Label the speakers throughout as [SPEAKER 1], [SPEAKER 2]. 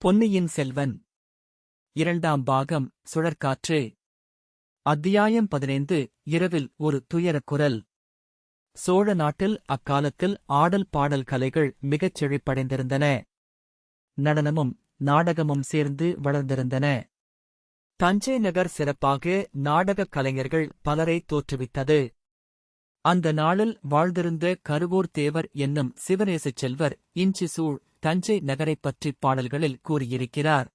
[SPEAKER 1] பொன்னியின் செல்வன் இரண்டாம் பாகம் சுழற்காற்று. அத்தியாயம் 15. இரவில் ஒரு துயரக் குரல். சோழ நாட்டில் அக்காலத்தில் ஆடல் பாடல் கலைகள் மிகச் செழிப்படைந்திருந்தன. நடனமும் நாடகமும் சேர்ந்து வளர்ந்திருந்தன. தஞ்சை நகர் சிறப்பாக நாடகக் கலைஞர்கள் பலரை தோற்றுவித்தது. அந்த நாளில் வாழ்ந்திருந்த கருவூர் தேவர் என்னும் சிவநேசச் செல்வர் இஞ்சிசூழ் தஞ்சை நகரைப் பற்றிப் பாடல்களில் கூறியிருக்கிறார்.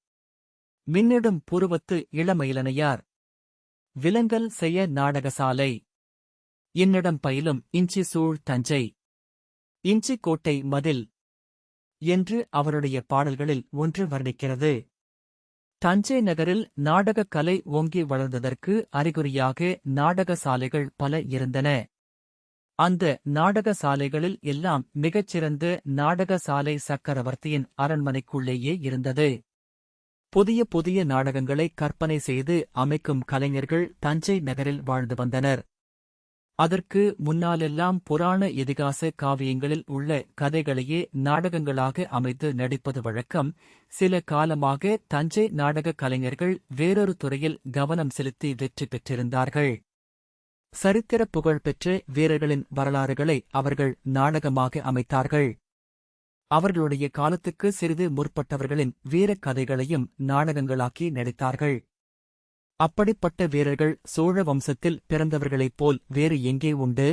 [SPEAKER 1] மின்னிடும் புருவத்து இளமயிலனையார் விலங்கல் செய்ய நாடகசாலை இன்னிடம் பயிலும் இஞ்சிசூழ் தஞ்சை இஞ்சி கோட்டை மதில் என்று அவருடைய பாடல்களில் ஒன்று வர்ணிக்கிறது. தஞ்சை நகரில் நாடகக் கலை ஓங்கி வளர்ந்ததற்கு அறிகுறியாக நாடகசாலைகள் பல இருந்தன. அந்த நாடகசாலைகளில் எல்லாம் மிகச்சிறந்த நாடகசாலை சக்கரவர்த்தியின் அரண்மனைக்குள்ளேயே இருந்தது. புதிய புதிய நாடகங்களை கற்பனை செய்து அமைக்கும் கலைஞர்கள் தஞ்சை நகரில் வாழ்ந்து வந்தனர். அதற்கு முன்னாலெல்லாம் புராண இதிகாச காவியங்களில் உள்ள கதைகளையே நாடகங்களாக அமைத்து நடிப்பது வழக்கம். சில காலமாக தஞ்சை நாடகக் கலைஞர்கள் வேறொரு துறையில் கவனம் செலுத்தி வெற்றி பெற்றிருந்தார்கள். சரித்திர புகழ் பெற்ற வீரர்களின் வரலாறுகளை அவர்கள் நாடகமாக அமைத்தார்கள். அவர்களுடைய காலத்துக்கு சிறிது முற்பட்டவர்களின் வீரக் கதைகளையும் நாடகங்களாக்கி நடித்தார்கள். அப்படிப்பட்ட வீரர்கள் சோழ வம்சத்தில் பிறந்தவர்களைப் போல் வேறு எங்கே உண்டு?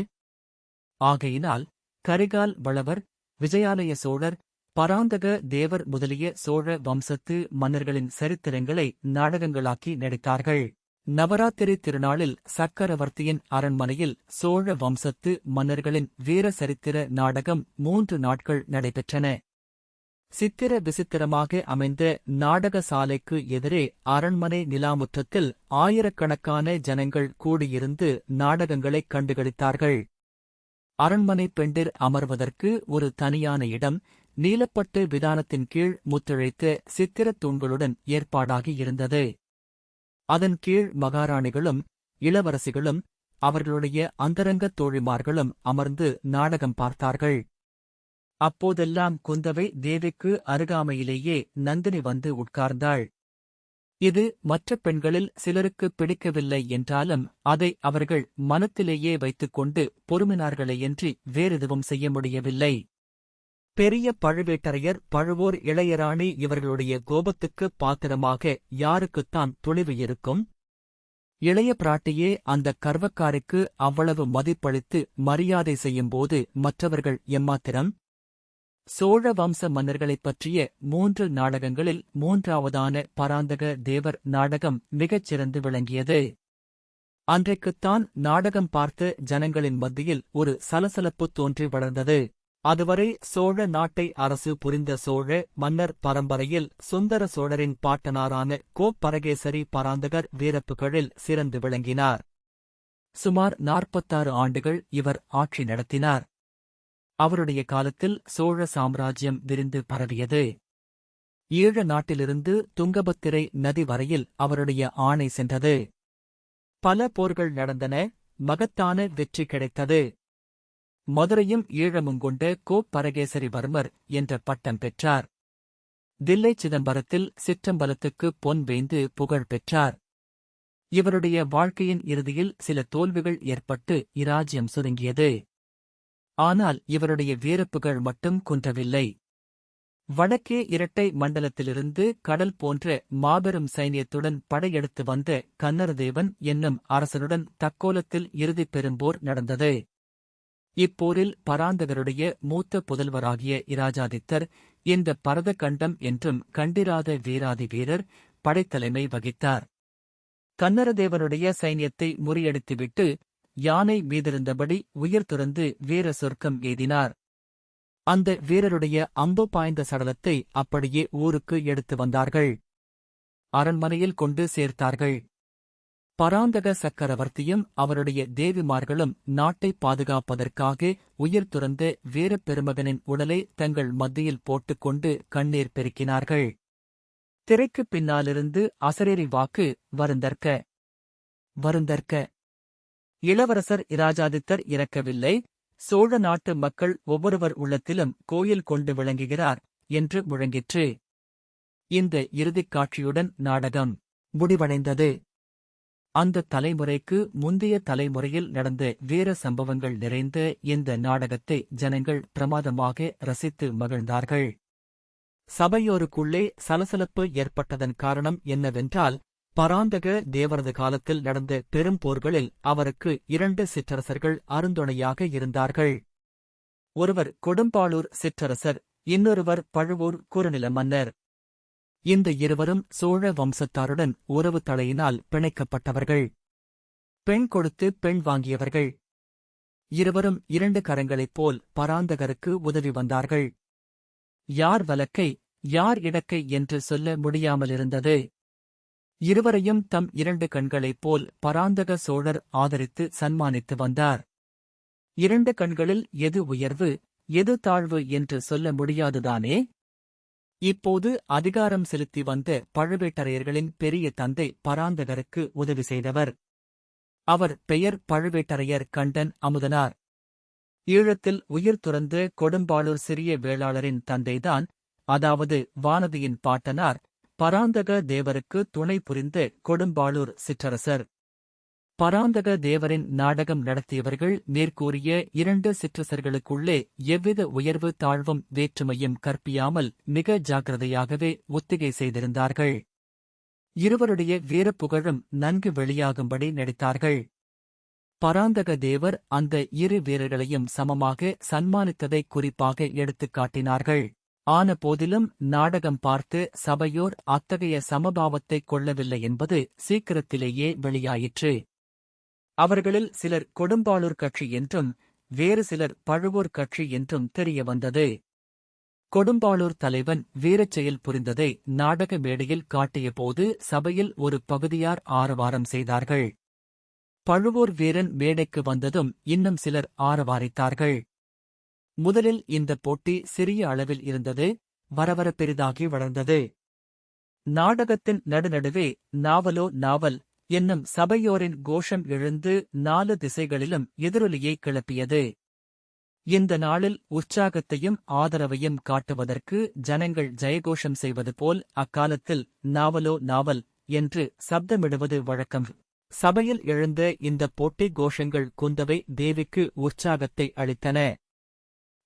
[SPEAKER 1] ஆகையினால் கரிகால் வளவர், விஜயாலய சோழர், பராந்தக தேவர் முதலிய சோழ வம்சத்து மன்னர்களின் சரித்திரங்களை நாடகங்களாக்கி நடித்தார்கள். நவராத்திரி திருநாளில் சக்கரவர்த்தியின் அரண்மனையில் சோழ வம்சத்து மன்னர்களின் வீர சரித்திர நாடகம் 3 நாட்கள் நடைபெற்றன. சித்திர விசித்திரமாக அமைந்த நாடகசாலைக்கு எதிரே அரண்மனை நிலாமுற்றத்தில் ஆயிரக்கணக்கான ஜனங்கள் கூடியிருந்து நாடகங்களைக் கண்டுகளித்தார்கள். அரண்மனை பெண்டிர் அமர்வதற்கு ஒரு தனியான இடம் நீலப்பட்டு விதானத்தின் கீழ் முத்திழைத்த சித்திரத் தூண்களுடன் ஏற்பாடாகியிருந்தது. அதன் கீழ் மகாராணிகளும் இளவரசிகளும் அவர்களுடைய அந்தரங்கத் தோழிமார்களும் அமர்ந்து நாடகம் பார்த்தார்கள். அப்போதெல்லாம் குந்தவை தேவிக்கு அருகாமையிலேயே நந்தினி வந்து உட்கார்ந்தாள். இது மற்ற பெண்களில் சிலருக்கு பிடிக்கவில்லை என்றாலும் அதை அவர்கள் மனத்திலேயே வைத்துக்கொண்டு பொறுமினார்களேயன்றி வேறெதுவும் செய்ய முடியவில்லை. பெரிய பழுவேட்டரையர், பழுவூர் இளையராணி இவர்களுடைய கோபத்துக்குப் பாத்திரமாக யாருக்குத்தான் துணிவு இருக்கும்? இளைய பிராட்டியே அந்தக் கர்வக்காரிக்கு அவ்வளவு மதிப்பளித்து மரியாதை செய்யும்போது மற்றவர்கள் எம்மாத்திரம்? சோழ வம்ச மன்னர்களைப் பற்றிய 3 நாடகங்களில் 3ஆவதான பராந்தக தேவர் நாடகம் மிகச் சிறந்து விளங்கியது. அன்றைக்குத்தான் நாடகம் பார்த்த ஜனங்களின் மத்தியில் ஒரு சலசலப்பு தோன்றி வளர்ந்தது. அதுவரை சோழ நாட்டை அரசு புரிந்த சோழ மன்னர் பரம்பரையில் சுந்தர சோழரின் பாட்டனாரான கோப்பரகேசரி பராந்தகர் வீரப்புகழில் சிறந்து விளங்கினார். சுமார் 46 ஆண்டுகள் இவர் ஆட்சி நடத்தினார். அவருடைய காலத்தில் சோழ சாம்ராஜ்யம் விரிந்து பரவியது. ஈழ நாட்டிலிருந்து துங்கபத்திரை நதி வரையில் அவருடைய ஆணை சென்றது. பல போர்கள் நடந்தன. மகத்தான வெற்றி கிடைத்தது. மதுரையும் ஈழமுங்கொண்ட கோப்பரகேசரிவர்மர் என்ற பட்டம் பெற்றார். தில்லை சிதம்பரத்தில் சிற்றம்பலத்துக்கு பொன் வேந்து புகழ் பெற்றார். இவருடைய வாழ்க்கையின் இறுதியில் சில தோல்விகள் ஏற்பட்டு இராஜ்யம் சுருங்கியது. ஆனால் இவருடைய வீரப்புகழ் மட்டும் குன்றவில்லை. வடக்கே இரட்டை மண்டலத்திலிருந்து கடல் போன்ற மாபெரும் சைனியத்துடன் படையெடுத்து வந்த கன்னரதேவன் என்னும் அரசனுடன் தக்கோலத்தில் இறுதிப் பெரும்போர் நடந்தது. இப்போரில் பராந்தகருடைய மூத்த புதல்வராகிய இராஜாதித்தர் இந்த பரதகண்டம் என்றும் கண்டிராத வீராதி வீரர் படைத்தலைமை வகித்தார். கன்னரதேவனுடைய சைன்யத்தை முறியடித்துவிட்டு யானை மீதிருந்தபடி உயிர் துறந்து வீர சொர்க்கம் எய்தினார். அந்த வீரருடைய அம்பு பாய்ந்த சடலத்தை அப்படியே ஊருக்கு எடுத்து வந்தார்கள். அரண்மனையில் கொண்டு சேர்த்தார்கள். பராந்தக சக்கரவர்த்தியும் அவருடைய தேவிமார்களும் நாட்டை பாதுகாப்பதற்காக உயிர் துறந்த வீரப் பெருமகனின் உடலை தங்கள் மத்தியில் போட்டுக்கொண்டு கண்ணீர் பெருக்கினார்கள். திரைக்குப் பின்னாலிருந்து அசரேரி வாக்கு, வருந்தற்க வருந்தற்க. இளவரசர் இராஜாதித்தர் இறக்கவில்லை. சோழ நாட்டு மக்கள் ஒவ்வொருவர் உள்ளத்திலும் கோயில் கொண்டு விளங்குகிறார் என்று முழங்கிற்று. இந்த இறுதிக் காட்சியுடன் நாடகம் முடிவடைந்தது. அந்த தலைமுறைக்கு முந்தைய தலைமுறையில் நடந்த வீர சம்பவங்கள் நிறைந்த இந்த நாடகத்தை ஜனங்கள் பிரமாதமாக ரசித்து மகிழ்ந்தார்கள். சபையோருக்குள்ளே சலசலப்பு ஏற்பட்டதன் காரணம் என்னவென்றால், பராந்தக தேவரது காலத்தில் நடந்த பெரும் போர்களில் அவருக்கு 2 சிற்றரசர்கள் அருந்துணையாக இருந்தார்கள். ஒருவர் கொடும்பாளூர் சிற்றரசர், இன்னொருவர் பழுவூர் குறுநில மன்னர். இந்த இருவரும் சோழ வம்சத்தாருடன் உறவு தலையினால் பிணைக்கப்பட்டவர்கள். பெண் கொடுத்து பெண் வாங்கியவர்கள். இருவரும் 2 கரங்களைப் போல் பராந்தகருக்கு உதவி வந்தார்கள். யார் வலக்கை யார் இடக்கை என்று சொல்ல முடியாமலிருந்தது. இருவரையும் தம் 2 கண்களைப் போல் பராந்தக சோழர் ஆதரித்து சன்மானித்து வந்தார். 2 கண்களில் எது உயர்வு எது தாழ்வு என்று சொல்ல முடியாதுதானே? இப்போது அதிகாரம் செலுத்தி வந்த பழுவேட்டரையர்களின் பெரிய தந்தை பராந்தகருக்கு உதவி செய்தவர். அவர் பெயர் பழுவேட்டரையர் கண்டன் அமுதனார். ஈழத்தில் உயிர் துறந்த கொடும்பாளூர் சிறிய வேளாளரின் தந்தைதான், அதாவது வானதியின் பாட்டனார், பராந்தக தேவருக்கு துணை புரிந்த கொடும்பாளூர் சிற்றரசர். பராந்தக தேவரின் நாடகம் நடத்தியவர்கள் மேற்கூறிய 2 சிற்றரசர்களுக்குள்ளே எவ்வித உயர்வு தாழ்வும் வேற்றுமையும் கற்பியாமல் மிக ஜாக்கிரதையாகவே ஒத்திகை செய்திருந்தார்கள். இருவருடைய வீரப்புகழும் நன்கு வெளியாகும்படி நடித்தார்கள். பராந்தக தேவர் அந்த 2 வீரர்களையும் சமமாக சன்மானித்ததை குறிப்பாக எடுத்துக் காட்டினார்கள். ஆன போதிலும் நாடகம் பார்த்து சபையோர் அத்தகைய சமபாவத்தைக் கொள்ளவில்லை என்பது சீக்கிரத்திலேயே வெளியாயிற்று. அவர்களில் சிலர் கொடும்பாளூர் கட்சி என்றும் வேறு சிலர் பழுவூர் கட்சி என்றும் தெரிய வந்தது. கொடும்பாளூர் தலைவன் வீரச் செயல் புரிந்ததை நாடக மேடையில் காட்டியபோது சபையில் ஒரு பகுதியார் ஆரவாரம் செய்தார்கள். பழுவூர் வீரன் மேடைக்கு வந்ததும் இன்னும் சிலர் ஆரவாரித்தார்கள். முதலில் இந்த போட்டி சிறிய அளவில் இருந்தது, வரவர பெரிதாகி வளர்ந்தது. நாடகத்தின் நடுநடுவே நாவலோ நாவல் என்னும் சபையோரின் கோஷம் எழுந்து 4 திசைகளிலும் எதிரொலியை கிளப்பியது. இந்த நாளில் உற்சாகத்தையும் ஆதரவையும் காட்டுவதற்கு ஜனங்கள் ஜெயகோஷம் செய்வது போல் அக்காலத்தில் நாவலோ நாவல் என்று சப்தமிடுவது வழக்கம். சபையில் எழுந்த இந்த போட்டி கோஷங்கள் குந்தவை தேவிக்கு உற்சாகத்தை அளித்தன.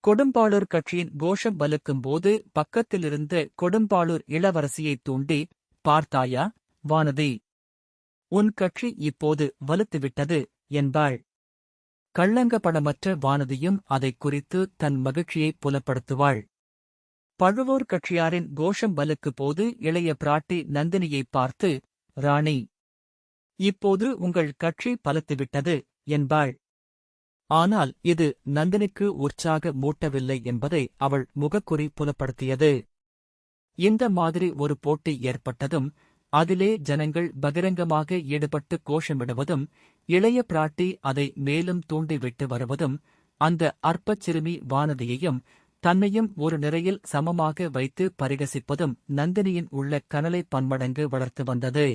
[SPEAKER 1] கொடும்பாளூர் கட்சியின் கோஷம் வலுக்கும்போது பக்கத்திலிருந்த கொடும்பாளூர் இளவரசியைத் தூண்டி, பார்த்தாயா வானதி, உன் கட்சி இப்போது வலுத்துவிட்டது என்பாள். கள்ளங்கபடமற்ற வானதியும் அதைக் குறித்து தன் மகிழ்ச்சியைப் புலப்படுத்துவாள். பழுவூர் கட்சியாரின் கோஷம் வலுக்கு போது இளைய பிராட்டி நந்தினியைப் பார்த்து, ராணி, இப்போது உங்கள் கட்சி பலத்துவிட்டது என்பாள். ஆனால் இது நந்தினிக்கு உற்சாக மூட்டவில்லை என்பதை அவள் முகக்குறி புலப்படுத்தியது. இந்த மாதிரி ஒரு போட்டி ஏற்பட்டதும் அதிலே ஜனங்கள் பகிரங்கமாக ஈடுபட்டு கோஷமிடுவதும் இளைய பிராட்டி அதை மேலும் தூண்டிவிட்டு வருவதும் அந்த அற்பச் சிறுமி வானதியையும் தன்னையும் ஒரு நிறையில் சமமாக வைத்து பரிகசிப்பதும் நந்தினியின் உள்ள கனலை பன்மடங்கு வளர்த்து வந்தது.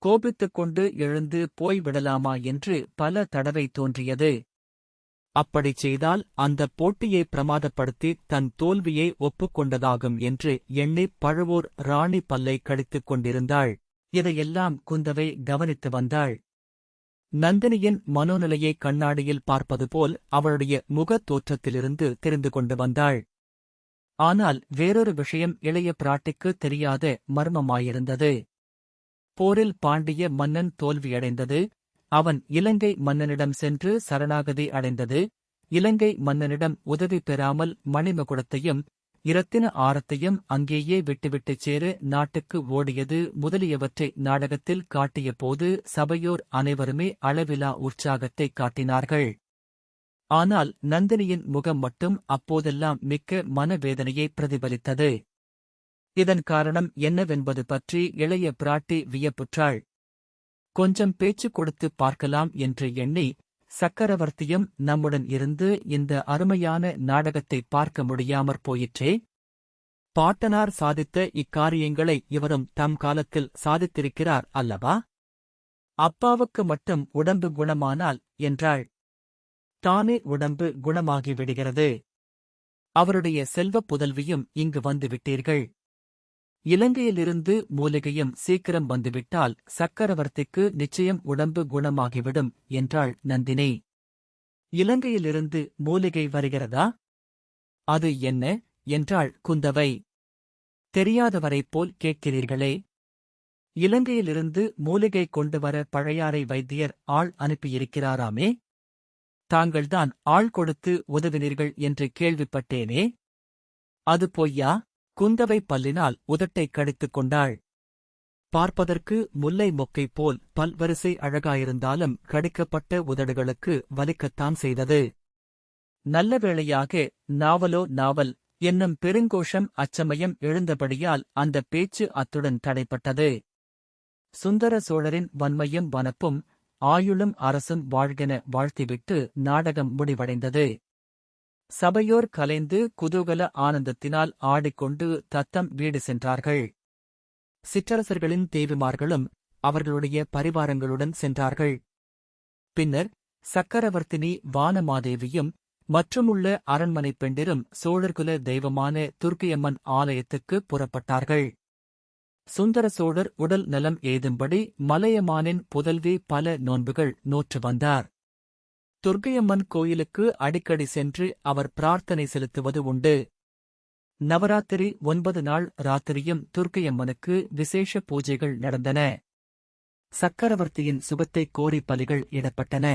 [SPEAKER 1] கோபித்துக் கொண்டு எழுந்து போய்விடலாமா என்று பல தடவை தோன்றியது. அப்படிச் செய்தால் அந்தப் போட்டியை பிரமாதப்படுத்தி தன் தோல்வியை ஒப்புக்கொண்டதாகும் என்று எண்ணிப் பழுவூர் ராணி பல்லை கடித்துக் கொண்டிருந்தாள். இதையெல்லாம் குந்தவை கவனித்து வந்தாள். நந்தினியின் மனோநிலையை கண்ணாடியில் பார்ப்பது போல் அவளுடைய முகத் தோற்றத்திலிருந்து தெரிந்து கொண்டு வந்தாள். ஆனால் வேறொரு விஷயம் இளைய பிராட்டிக்கு தெரியாத மர்மமாயிருந்தது. போரில் பாண்டிய மன்னன் தோல்வியடைந்தது. அவன் இலங்கை மன்னனிடம் சென்று சரணாகதி அடைந்தது. இலங்கை மன்னனிடம் உதவி பெறாமல் மணிமகுடத்தையும் இரத்தின ஆரத்தையும் அங்கேயே விட்டுவிட்டுச் சேர நாட்டுக்கு ஓடியது முதலியவற்றை நாடகத்தில் காட்டிய போது சபையோர் அனைவருமே அளவிலா உற்சாகத்தைக் காட்டினார்கள். ஆனால் நந்தினியின் முகம் மட்டும் அப்போதெல்லாம் மிக்க மனவேதனையை பிரதிபலித்தது. இதன் காரணம் என்னவென்பது பற்றி இளைய பிராட்டி வியப்புற்றாள். கொஞ்சம் பேச்சு கொடுத்து பார்க்கலாம் என்று எண்ணி, சக்கரவர்த்தியும் நம்முடன் இருந்து இந்த அருமையான நாடகத்தை பார்க்க முடியாமற் போயிற்றே. பாட்டனார் சாதித்த இக்காரியங்களை இவரும் தம் காலத்தில் சாதித்திருக்கிறார் அல்லவா? அப்பாவுக்கு மட்டும் உடம்பு குணமானால் என்றாள். தானே உடம்பு குணமாகிவிடுகிறது. அவருடைய செல்வப் புதல்வியும் இங்கு வந்து விட்டீர்கள். இலங்கையிலிருந்து மூலிகையும் சீக்கிரம் வந்துவிட்டால் சக்கரவர்த்திக்கு நிச்சயம் உடம்பு குணமாகிவிடும் என்றாள் நந்தினி. இலங்கையிலிருந்து மூலிகை வருகிறதா? அது என்ன? என்றாள் குந்தவை. தெரியாதவரைப் போல் கேட்கிறீர்களே. இலங்கையிலிருந்து மூலிகை கொண்டு வர பழையாறை வைத்தியர் ஆள் அனுப்பியிருக்கிறாராமே. தாங்கள்தான் ஆள் கொடுத்து உதவினீர்கள் என்று கேள்விப்பட்டேனே. அது பொய்யா? குந்தவை பல்லினால் உதட்டைக் கடித்துக் கொண்டாள். பார்ப்பதற்கு முல்லை மொக்கை போல் பல்வரிசை அழகாயிருந்தாலும் கடிக்கப்பட்ட உதடுகளுக்கு வலிக்கத்தான் செய்தது. நல்ல வேளையாக நாவலோ நாவல் என்னும் பெருங்கோஷம் அச்சமயம் எழுந்தபடியால் அந்த பேச்சு அத்துடன் தடைப்பட்டது. சுந்தர சோழரின் வன்மையும் வனப்பும் ஆயுளும் அரசும் வாழ்கென வாழ்த்திவிட்டு நாடகம் முடிவடைந்தது. சபையோர் கலைந்து குதூகல ஆனந்தத்தினால் ஆடிக்கொண்டு தத்தம் வீடு சென்றார்கள். சிற்றரசர்களின் தேவிமார்களும் அவர்களுடைய பரிவாரங்களுடன் சென்றார்கள். பின்னர் சக்கரவர்த்தினி வானமாதேவியும் மற்றுமுள்ள அரண்மனைப் பெண்டிரும் சோழர்குல தெய்வமான துர்க்கையம்மன் ஆலயத்துக்குப் புறப்பட்டார்கள். சுந்தர சோழர் உடல் நலம் ஏதும்படி மலையமானின் புதல்வி பல நோன்புகள் நோற்று வந்தார். துர்க்கையம்மன் கோயிலுக்கு அடிக்கடி சென்று அவர் பிரார்த்தனை செலுத்துவது உண்டு. நவராத்திரி 9 நாள் ராத்திரியும் துர்க்கையம்மனுக்கு விசேஷ பூஜைகள் நடந்தன. சக்கரவர்த்தியின் சுபத்தைக் கோரி பலிகள் இடப்பட்டன.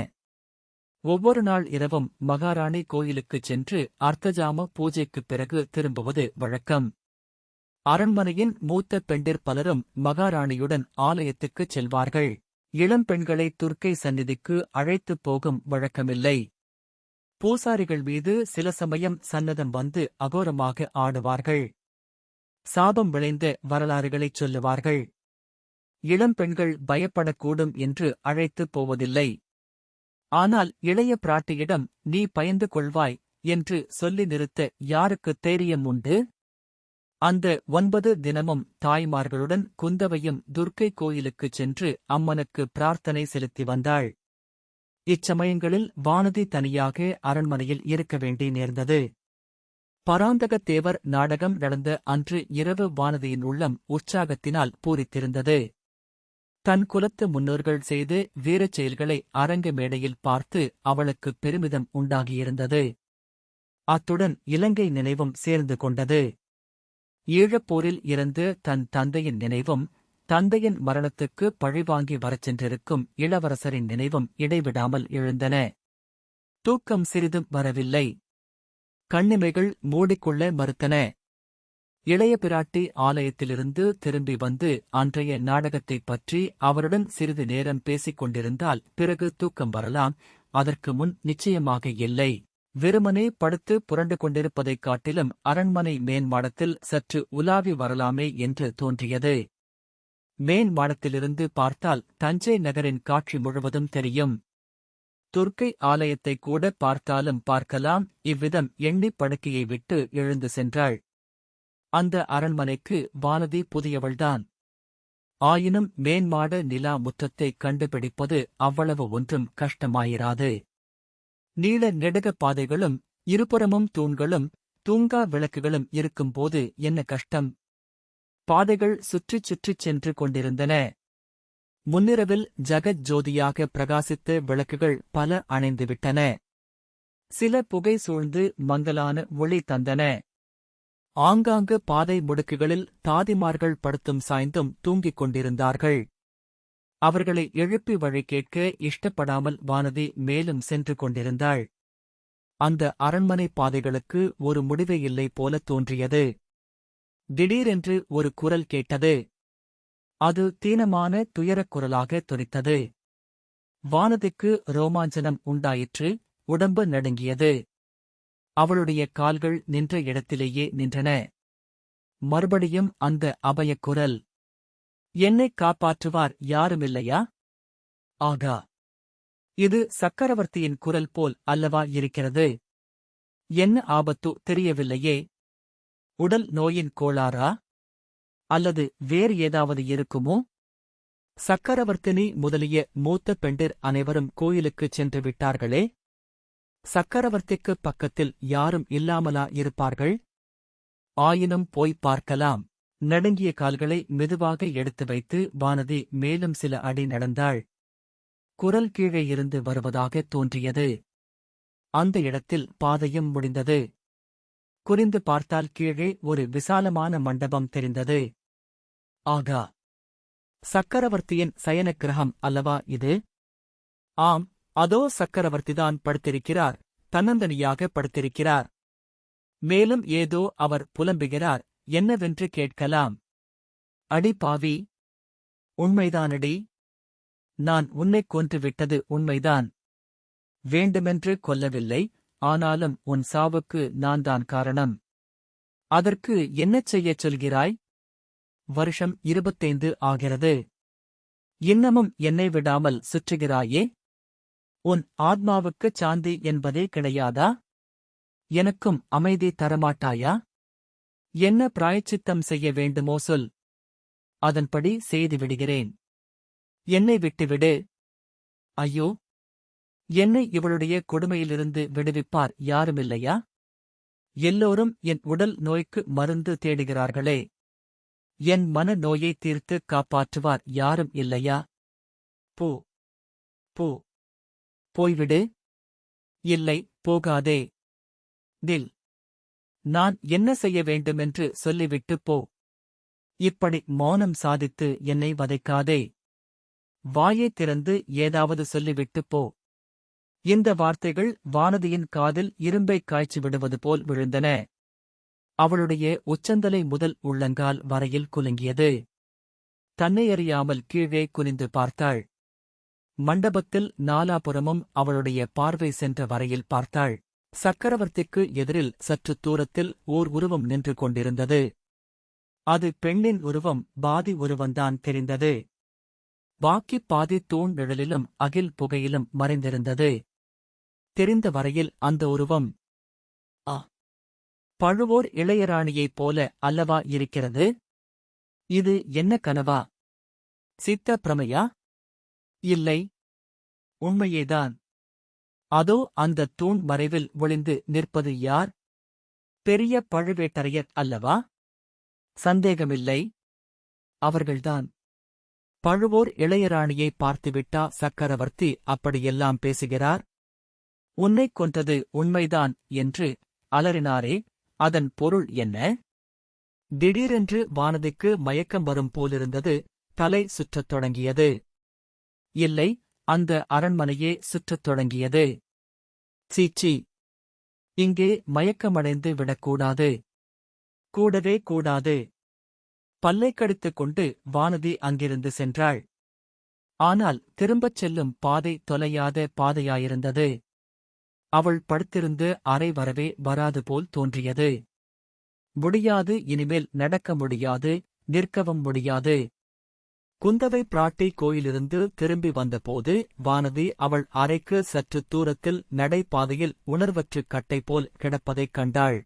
[SPEAKER 1] ஒவ்வொரு நாள் இரவும் மகாராணி கோயிலுக்குச் சென்று அர்த்தஜாம பூஜைக்குப் பிறகு திரும்புவது வழக்கம். அரண்மனையின் மூத்த பெண்டிர் பலரும் மகாராணியுடன் ஆலயத்துக்குச் செல்வார்கள். இளம் பெண்களை துர்க்கை சந்நிதிக்கு அழைத்துப் போகும் வழக்கமில்லை. பூசாரிகள் மீது சில சமயம் சன்னதம் வந்து அகோரமாக ஆடுவார்கள். சாபம் விளைந்த வரலாறுகளைச் சொல்லுவார்கள். இளம் பெண்கள் பயப்படக்கூடும் என்று அழைத்துப் போவதில்லை. ஆனால் இளைய பிராட்டியிடம் நீ பயந்து கொள்வாய் என்று சொல்லி நிறுத்த யாருக்குத் தைரியம் உண்டு? அந்த 9 தினமும் தாய்மார்களுடன் குந்தவையும் துர்க்கை கோயிலுக்குச் சென்று அம்மனுக்கு பிரார்த்தனை செலுத்தி வந்தாள். இச்சமயங்களில் வானதி தனியாக அரண்மனையில் இருக்க வேண்டி நேர்ந்தது. பராந்தகத்தேவர் நாடகம் நடந்த அன்று இரவு வானதியின் உள்ளம் உற்சாகத்தினால் பூரித்திருந்தது. தன் குலத்து முன்னோர்கள் செய்து வீரச் செயல்களை அரங்க மேடையில் பார்த்து அவளுக்குப் பெருமிதம் உண்டாகியிருந்தது. அத்துடன் இலங்கை நினைவும் சேர்ந்து கொண்டது. ஈழப்போரில் இறந்து தன் தந்தையின் நினைவும் தந்தையின் மரணத்துக்கு பழிவாங்கி வரச் சென்றிருக்கும் இளவரசரின் நினைவும் இடைவிடாமல் எழுந்தன. தூக்கம் சிறிதும் வரவில்லை. கண்ணிமைகள் மூடிக்கொள்ள மறுத்தன. இளைய பிராட்டி ஆலயத்திலிருந்து திரும்பி வந்து அன்றைய நாடகத்தைப் பற்றி அவருடன் சிறிது நேரம் பேசிக் கொண்டிருந்தால் பிறகு தூக்கம் வரலாம். அதற்கு முன் நிச்சயமாக இல்லை. வெறுமனே படுத்து புரண்டு கொண்டிருப்பதைக் காட்டிலும் அரண்மனை மேன்மாடத்தில் சற்று உலாவி வரலாமே என்று தோன்றியது. மேன்மாடத்திலிருந்து பார்த்தால் தஞ்சை நகரின் காட்சி முழுவதும் தெரியும். துர்க்கை ஆலயத்தைக் கூட பார்த்தாலும் பார்க்கலாம். இவ்விதம் எண்ணிப் படுக்கையை விட்டு எழுந்து சென்றாள். அந்த அரண்மனைக்கு வானதி புதியவள்தான். ஆயினும் மேன்மாட நிலா முற்றத்தைக் கண்டுபிடிப்பது அவ்வளவு ஒன்றும் கஷ்டமாயிராது. நீள நெடுக பாதைகளும் இருபுறமும் தூண்களும் தூங்கா விளக்குகளும் இருக்கும்போது என்ன கஷ்டம்? பாதைகள் சுற்றிச் சுற்றிச் சென்று கொண்டிருந்தன. முன்னிரவில் ஜகத் ஜோதியாக பிரகாசித்த விளக்குகள் பல அணைந்துவிட்டன. சில புகை சூழ்ந்து மங்கலான ஒளி தந்தன. ஆங்காங்கு பாதை முடுக்குகளில் தாதிமார்கள் படுத்தும் சாய்ந்தும் தூங்கிக் கொண்டிருந்தார்கள். அவர்களை எழுப்பி வழி கேட்க இஷ்டப்படாமல் வானதி மேலும் சென்று கொண்டிருந்தாள். அந்த அரண்மனை பாதைகளுக்கு ஒரு முடிவே இல்லை போல தோன்றியது. திடீரென்று ஒரு குரல் கேட்டது. அது தீனமான துயரக் குரலாக தொனித்தது. வானதிக்கு ரோமாஞ்சனம் உண்டாயிற்று. உடம்பு நடுங்கியது. அவளுடைய கால்கள் நின்ற இடத்திலேயே நின்றன. மறுபடியும் அந்த அபயக் குரல். என்னைக் காப்பாற்றுவார் யாருமில்லையா? ஆகா, இது சக்கரவர்த்தியின் குரல் போல் அல்லவா இருக்கிறது? என்ன ஆபத்து தெரியவில்லையே. உடல் நோயின் கோளாறா? அல்லது வேறு ஏதாவது இருக்குமோ? சக்கரவர்த்தினி முதலிய மூத்த பெண்டிர் அனைவரும் கோயிலுக்குச் சென்று விட்டார்களே. சக்கரவர்த்திக்குப் பக்கத்தில் யாரும் இல்லாமலா இருப்பார்கள்? ஆயினும் போய்ப் பார்க்கலாம். நடுங்கிய கால்களை மெதுவாக எடுத்து வைத்து வானதி மேலும் சில அடி நடந்தாள். குரல் கீழே இருந்து வருவதாக தோன்றியது. அந்த இடத்தில் பாதையும் முடிந்தது. குறிந்து பார்த்தால் கீழே ஒரு விசாலமான மண்டபம் தெரிந்தது. ஆகா! சக்கரவர்த்தியின் சயன கிரகம் அல்லவா இது? ஆம், அதோ சக்கரவர்த்திதான் படுத்திருக்கிறார், தன்னந்தனியாக படுத்திருக்கிறார். மேலும் ஏதோ அவர் புலம்புகிறார், என்னவென்று கேட்கலாம். அடி பாவி! உண்மைதானடி? நான் உன்னைக் கொன்றுவிட்டது உண்மைதான். வேண்டுமென்று கொல்லவில்லை, ஆனாலும் உன் சாவுக்கு நான்தான் காரணம். அதற்கு என்ன செய்யச் சொல்கிறாய்? வருஷம் 25 ஆகிறது. இன்னமும் என்னை விடாமல் சுற்றுகிறாயே? உன் ஆத்மாவுக்குச் சாந்தி என்பதே கிடையாதா? எனக்கும் அமைதி தரமாட்டாயா? என்ன பிராயச்சித்தம் செய்ய வேண்டுமோ சொல். அதன்படி செய்து விடுகிறேன். என்னை விட்டுவிடு. ஐயோ! என்னை இவளுடைய கொடுமையிலிருந்து விடுவிப்பார் யாருமில்லையா? எல்லோரும் என் உடல் நோய்க்கு மருந்து தேடுகிறார்களே. என் மன நோயை தீர்த்து காப்பாற்றுவார் யாரும் இல்லையா? போ, போ, போய்விடு. இல்லை, போகாதே. நில். நான் என்ன செய்ய வேண்டுமென்று சொல்லிவிட்டு போ. இப்படி மௌனம் சாதித்து என்னை வதைக்காதே. வாயைத் திறந்து ஏதாவது சொல்லிவிட்டு போ. இந்த வார்த்தைகள் வானதியின் காதில் இரும்பைக் காய்ச்சி விடுவது போல் விழுந்தன. அவளுடைய உச்சந்தலை முதல் உள்ளங்கால் வரையில் குலுங்கியது. தன்னையறியாமல் கீழே குனிந்து பார்த்தாள். மண்டபத்தில் நாலாபுறமும் அவளுடைய பார்வை சென்ற வரையில் பார்த்தாள். சக்கரவர்த்திக்கு எதிரில் சற்று தூரத்தில் ஓர் உருவம் நின்று கொண்டிருந்தது. அது பெண்ணின் உருவம், பாதி உருவந்தான் தெரிந்தது. பாக்கி பாதி தூண் நிழலிலும் அகில் புகையிலும் மறைந்திருந்தது. தெரிந்த வரையில் அந்த உருவம் பழுவோர் இளையராணியைப் போல அல்லவா இருக்கிறது? இது என்ன கனவா? சித்த பிரமையா? இல்லை, உண்மையேதான். அதோ அந்த தூண் மறைவில் ஒளிந்து நிற்பது யார்? பெரிய பழுவேட்டரையர் அல்லவா? சந்தேகமில்லை, அவர்கள்தான். பழுவோர் இளையராணியை பார்த்துவிட்டா சக்கரவர்த்தி அப்படியெல்லாம் பேசுகிறார்? உன்னைக் கொன்றது உண்மைதான் என்று அலறினாரே, அதன் பொருள் என்ன? திடீரென்று வானதிக்கு மயக்கம் வரும் போலிருந்தது. தலை சுற்றத் தொடங்கியது. இல்லை, அந்த அரண்மனையே சுற்றத் தொடங்கியது. சீச்சி! இங்கே மயக்கமடைந்து விடக்கூடாது. கூடவே கூடாது. பல்லைக் கடித்துக் கொண்டு வானதி அங்கிருந்து சென்றாள். ஆனால் திரும்பச் செல்லும் பாதை தொலையாத பாதையாயிருந்தது. அவள் படுத்திருந்து அறை வரவே வராது போல் தோன்றியது. முடியாது, இனிமேல் நடக்க முடியாது, நிற்கவும் முடியாது. குந்தவை பிராட்டி கோயிலிருந்து திரும்பி வந்தபோது வானதி அவள் அறைக்கு சற்று தூரத்தில் நடைபாதையில் உணர்வற்றுக் கட்டை போல் கிடப்பதைக் கண்டாள்.